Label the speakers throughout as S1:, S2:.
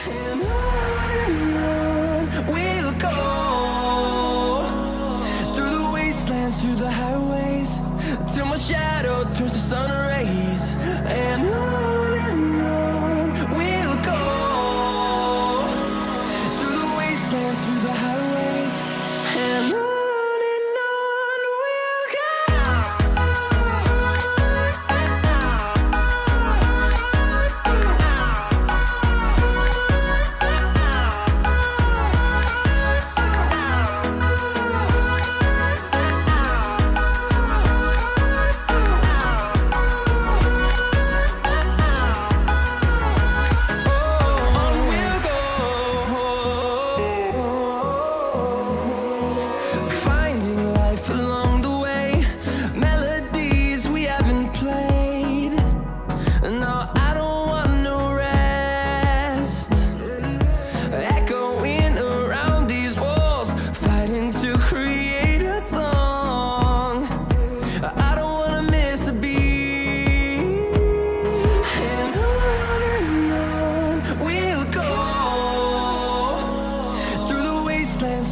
S1: And on we'll go, through the wastelands, through the highways, till my shadow turns to sun rays. And on we'll go, through the wastelands, through the highways, and on we'll go.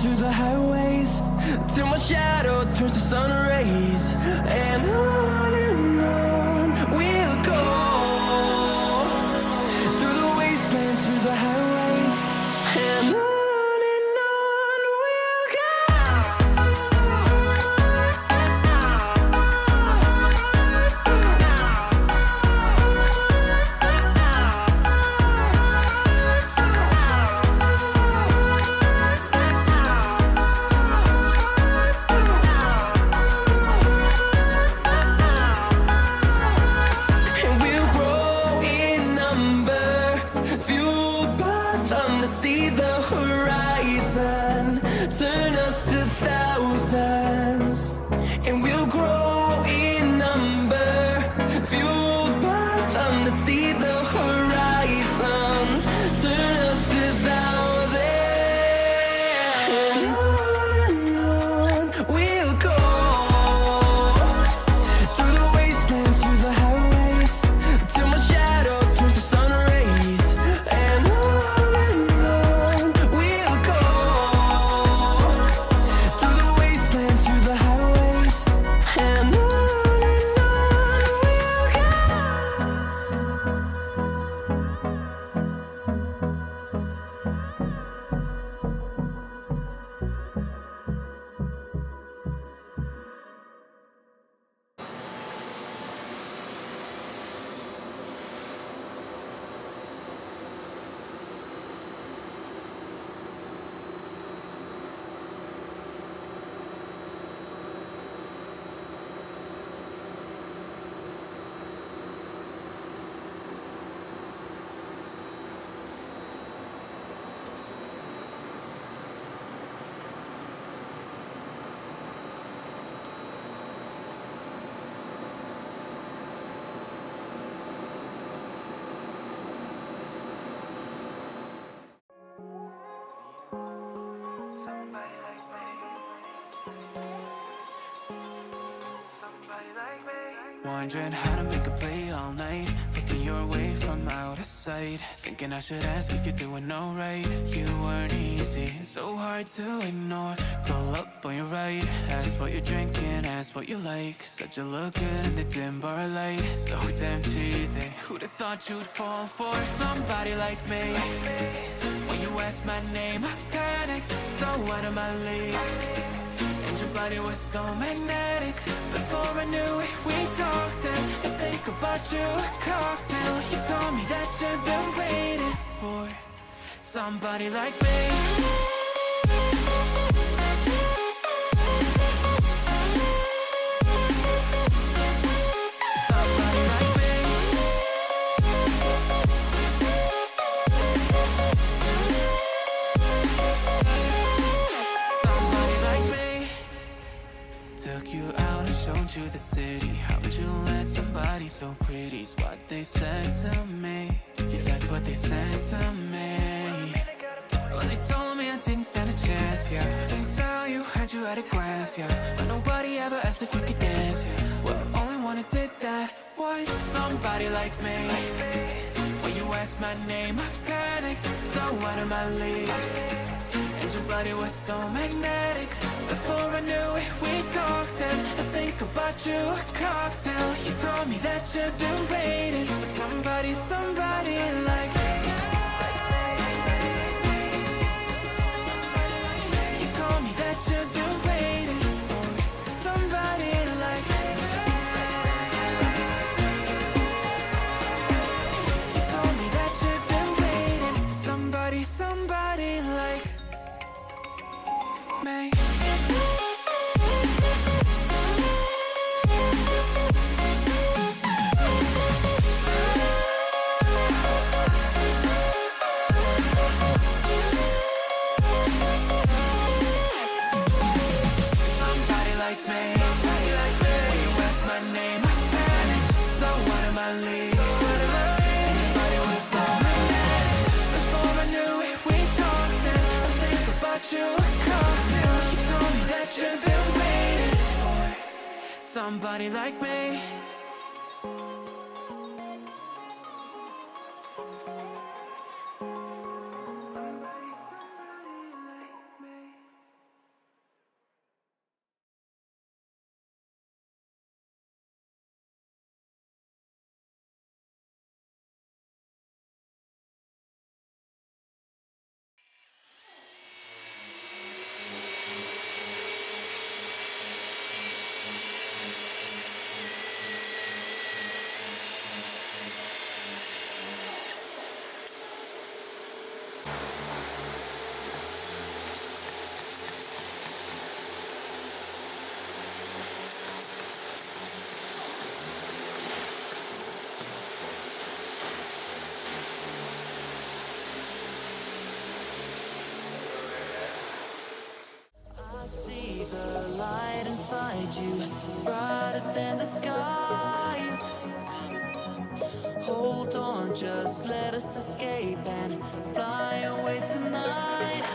S1: Through the highways, till my shadow turns to sun rays. And on we'll go, through the wastelands, through the highways, and on we'll go. Turn us to thousands, and we'll grow in number, fueled by them to see the horizon. Turn us to thousands, and on we'll go, through the wastelands, through the highways, till my shadow turns to sun rays. And on we'll go, through the wastelands, through the highways, and on we'll go.
S2: Wondering how to make a play all night, looking your way from out of sight, thinking I should ask if you're doing alright. You weren't easy, so hard to ignore. Pull up on your right, ask what you're drinking, ask what you like. Said you look good in the dim bar light, so damn cheesy. Who'd have thought you'd fall for somebody like me? When you asked my name, I panicked, so out of my league. And your body was so magnetic. Before I knew it, we talked, and I think about you a cocktail. You told me that you've been waiting for somebody like me. Somebody like me. Somebody like me. Took you out and showed you the city. How'd you let somebody so pretty's what they said to me? Yeah, that's what they said to me. Well, they told me I didn't stand a chance, yeah. Face value, had you at a glance, yeah. But nobody ever asked if you could dance, yeah. Well, only one who did that was somebody like me. When you asked my name, I panicked, so out of my league. And your body was so magnetic. Before I knew it, we talked, and I think about you, a cocktail. You told me that you've been waiting for somebody, somebody like me. You told me that you've been waiting for somebody like me. You told me that you've been waiting for somebody, somebody like me. Somebody like me. When you asked my name, I panicked, so out of my league. And your body was so magnetic. Before I knew it, we talked, and I think about you, a cocktail. You told me that you've been waiting for somebody like me.
S1: I see the light inside you, brighter than the skies. Hold on, just let us escape and fly away tonight.